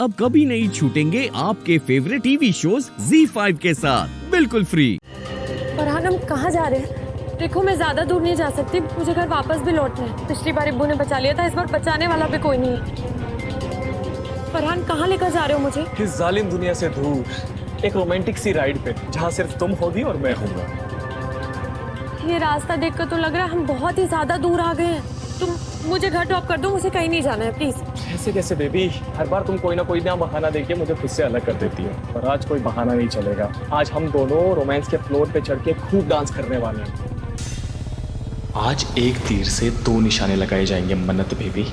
अब कभी नहीं छूटेंगे आपके फेवरेट टीवी शोज ZEE5 के साथ बिल्कुल फ्री। फरहान, हम कहाँ जा रहे हैं? देखो, मैं ज्यादा दूर नहीं जा सकती, मुझे घर वापस भी लौटना है। पिछली बार इब्बू ने बचा लिया था, इस बार बचाने वाला भी कोई नहीं है। फरहान, कहाँ लेकर जा रहे हो मुझे? इस जालिम दुनिया से दूर, एक रोमांटिक सी राइड पे, जहाँ सिर्फ तुम होगी और मैं हूँगा। ये रास्ता देखकर तो लग रहा है हम बहुत ही ज्यादा दूर आ गए हैं। तुम मुझे घर ड्रॉप कर दो, मुझे कहीं नहीं जाना है, प्लीज। कैसे कैसे बेबी, हर बार तुम कोई ना कोई नया बहाना देके मुझे खुद से अलग कर देती हो, पर आज कोई बहाना नहीं चलेगा। आज हम दोनों रोमांस के फ्लोर पे चढ़ के खूब डांस करने वाले हैं। आज एक तीर से दो निशाने लगाए जाएंगे मन्नत बेबी।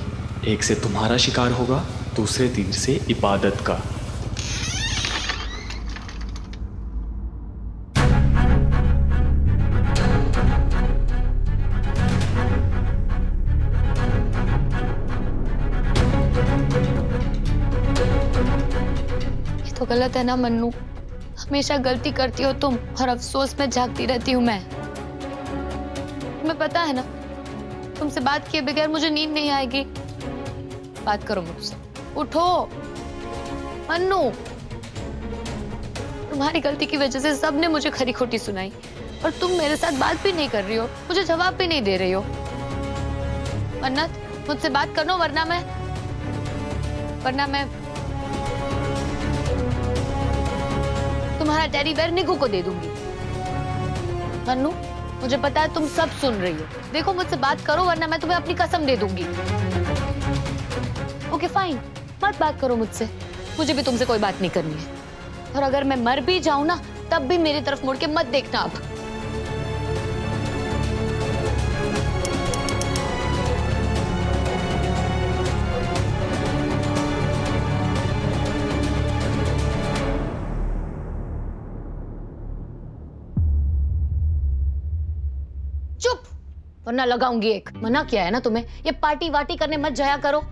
एक से तुम्हारा शिकार होगा, दूसरे तीर से इबादत का। तो गलत है ना मन्नू, हमेशा गलती करती हो तुम और अफसोस में झांकती रहती हूँ मैं। तुम्हें पता है ना, तुमसे बात किए बगैर मुझे नींद नहीं आएगी। बात करो मुझसे, उठो मन्नू। तुम्हारी गलती की वजह से सबने मुझे खरी खोटी सुनाई और तुम मेरे साथ बात भी नहीं कर रही हो, मुझे जवाब भी नहीं दे रही हो। मन्नत, मुझसे बात करो वरना मैं तुम्हारा टेडी बेयर निकू को दे दूंगी। मन्नू, मुझे पता है तुम सब सुन रही हो। देखो, मुझसे बात करो वरना मैं तुम्हें अपनी कसम दे दूंगी। ओके फाइन, मत बात करो मुझसे, मुझे भी तुमसे कोई बात नहीं करनी है। और अगर मैं मर भी जाऊं ना, तब भी मेरी तरफ मुड़ के मत देखना अब। चुप, वरना लगाऊंगी एक। मना किया है ना तुम्हें, ये पार्टी वार्टी करने मत जाया करो।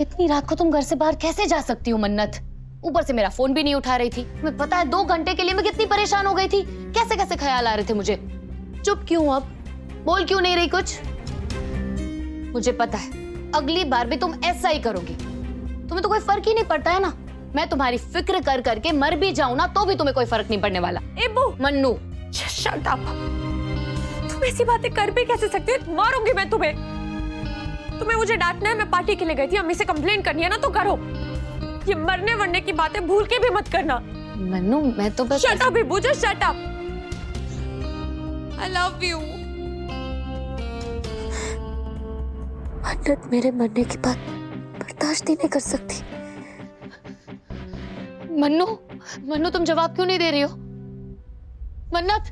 इतनी रात को तुम घर से बाहर कैसे जा सकती हो मन्नत? ऊपर से मेरा फोन भी नहीं उठा रही थी। तुम्हें पता है 2 घंटे के लिए मैं कितनी परेशान हो गई थी, कैसे कैसे ख्याल आ रहे थे मुझे। चुप क्यों अब? बोल क्यों नहीं रही कुछ? मुझे पता है अगली बार भी तुम ऐसा ही करोगी। तुम्हें तो कोई फर्क ही नहीं पड़ता है ना। मैं तुम्हारी फिक्र कर करके मर भी जाऊं ना, तो भी तुम्हें कोई फर्क नहीं पड़ने वाला। इब्बू, मन्नू शट अप। तुम ऐसी बातें कर भी कैसे सकती हो? मारूंगी मैं तुम्हें। तुम्हें मुझे डांटना है, मैं पार्टी के लिए गई थी, अम्मी से कंप्लेन करनी है ना तो करो। ये मरने वरने की बातें भूल के भी मत करना। मन्नू, मैं तो बस shut up Ibbu, just shut up. I love you. Mannat मेरे मरने की बात बर्दाश्त ही नहीं कर सकती। मन्नू, मन्नू तुम जवाब क्यों नहीं दे रही हो? मन्नत,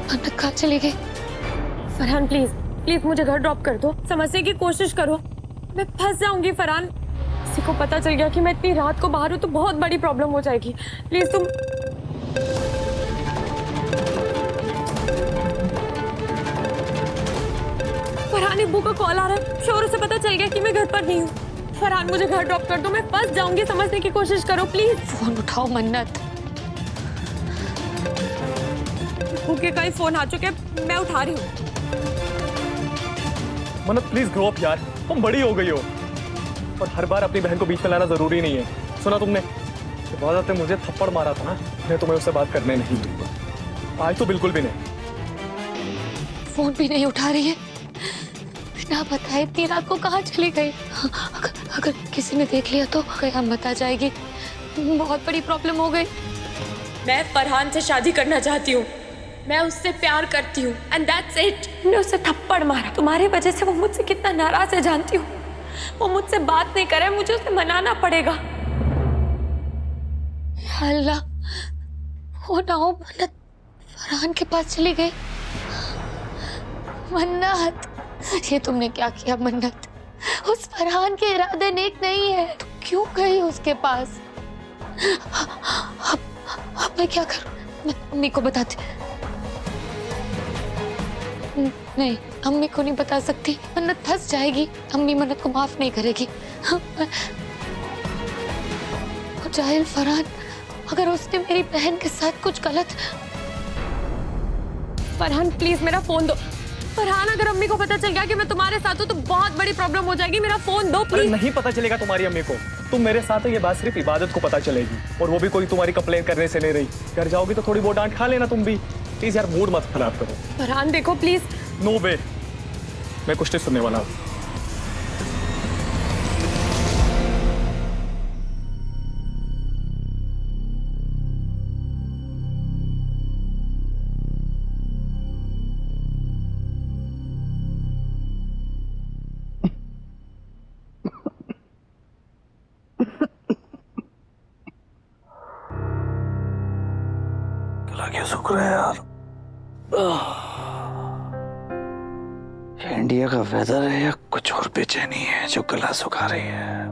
मन्नत कहाँ चली गई? फरहान प्लीज प्लीज मुझे घर ड्रॉप कर दो, समझने की कोशिश करो। मैं फंस जाऊंगी फरहान। किसी को पता चल गया कि मैं इतनी रात को बाहर हूँ तो बहुत बड़ी प्रॉब्लम हो जाएगी। प्लीज तुम। फरहान, इब्बू का कॉल आ रहा है, शोर से पता चल गया कि मैं घर पर नहीं हूँ। फरहान, मुझे घर ड्रॉप कर दो, मैं फंस जाऊंगी, समझने की कोशिश करो प्लीज। फोन उठाओ मन्नत। इब्बू का ही फोन आ चुके, मैं उठा रही हूँ। मन्नत प्लीज ग्रो अप यार, तुम बड़ी हो गई हो और हर बार अपनी बहन को बीच में लाना जरूरी नहीं है। सुना तुमने, इबादत ने मुझे थप्पड़ मारा था ना, मैं तुम्हें उससे बात करने नहीं दूंगा। आज तो बिल्कुल भी नहीं। फोन भी नहीं उठा रही है, बिना बताए इतनी रात को कहाँ चली गई? अगर किसी ने देख लिया तो कयामत आ जाएगी, बहुत बड़ी प्रॉब्लम हो गई। मैं फरहान से शादी करना चाहती हूँ, मैं उससे प्यार करती हूँ एंड दैट्स इट। मैंने उसे थप्पड़ मारा, तुम्हारी वजह से वो मुझसे कितना नाराज है जानती हूँ। वो मुझसे बात नहीं करे, मुझे उसे मनाना पड़ेगा। या अल्लाह, वो ना हो मन्नत फरहान के पास चली गई। मन्नत, ये तुमने क्या किया मन्नत? उस फरहान के इरादे नेक नहीं है, तुम क्यों गई उसके पास? अब मैं क्या करूं? मैं मम्मी को बताती। नहीं, अम्मी को नहीं बता सकती, मन्नत फंस जाएगी। अम्मी मन्नत को माफ नहीं करेगी। वो जाहिल फरहान, अगर उसने मेरी बहन के साथ कुछ गलत। फरहान प्लीज मेरा फोन दो। फरहान, अगर अम्मी को पता चल गया कि मैं तुम्हारे साथ हूँ तो बहुत बड़ी प्रॉब्लम हो जाएगी। मेरा फोन दो अरे प्लीज। नहीं पता चलेगा तुम्हारी अम्मी को, तुम मेरे साथ हो ये बात सिर्फ इबादत को पता चलेगी, और वो भी कोई तुम्हारी कंप्लेन करने से नहीं रही। घर जाओगी तो थोड़ी बहुत डांट खा लेना तुम भी। प्लीज यार मूड मत खराब करो। फरहान देखो प्लीज। नो वे, मैं कुछ नहीं सुनने वाला हूँ। क्या शुक्र है यार, ये इंडिया का वेदर है या कुछ और बेचैनी है जो गला सुखा रही है।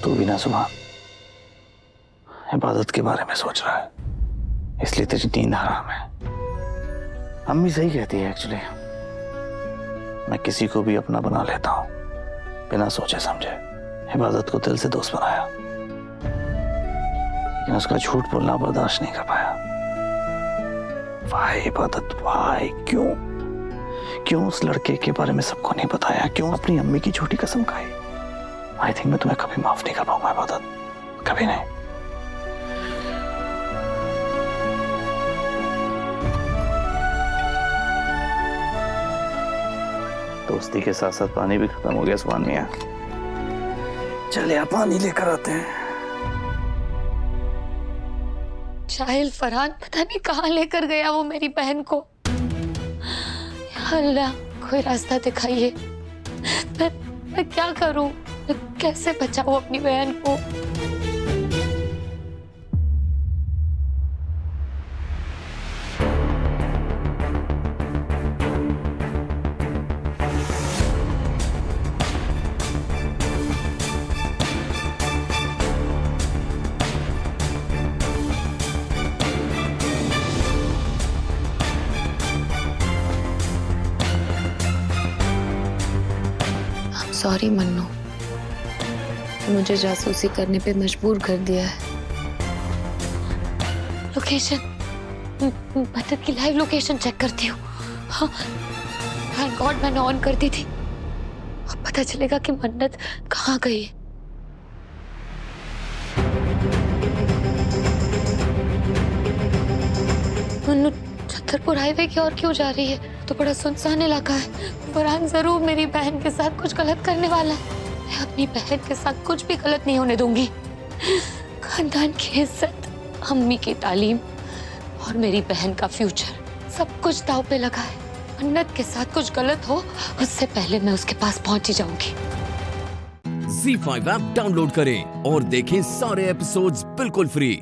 तू भी ना सुबह इबादत के बारे में सोच रहा है, इसलिए तेरी नींद हराम है। अम्मी सही कहती है एक्चुअली, मैं किसी को भी अपना बना लेता हूं बिना सोचे समझे। इबादत को दिल से दोस्त बनाया, लेकिन उसका झूठ बोलना बर्दाश्त नहीं कर पाया। वाई इबादत, वाई, क्यों उस लड़के के बारे में सबको नहीं बताया? क्यों अपनी अम्मी की झूठी कसम खाई? आई थिंक मैं तुम्हें कभी माफ नहीं कर पाऊंगा इबादत, कभी नहीं। दोस्ती के साथ साथ पानी भी खत्म हो गया सुभान मियां। चल यार पानी लेकर आते हैं। जाहिल फरहान पता नहीं कहाँ लेकर गया वो मेरी बहन को। या अल्लाह, कोई रास्ता दिखाइए। मैं क्या करूं? मैं कैसे बचाऊं अपनी बहन को? सॉरी मन्नू, मुझे जासूसी करने पे मजबूर कर दिया है। लोकेशन, मदद की लाइव लोकेशन चेक करती हूँ। हाँ, थैंक गॉड मैंने ऑन कर दी थी। अब पता चलेगा कि मन्नत कहाँ गई है। मन्नू छतरपुर हाईवे की ओर क्यों जा रही है? तो बड़ा सुनसान इलाका है। फरहान जरूर मेरी बहन के साथ कुछ गलत करने वाला है। मैं अपनी बहन के साथ कुछ भी गलत नहीं होने दूंगी। खानदान की इज्जत, अम्मी की तालीम और मेरी बहन का फ्यूचर, सब कुछ दांव पे लगा है। मन्नत के साथ कुछ गलत हो उससे पहले मैं उसके पास पहुंच ही जाऊंगी। Z5 ऐप डाउनलोड करें और देखें सारे एपिसोड्स बिल्कुल फ्री।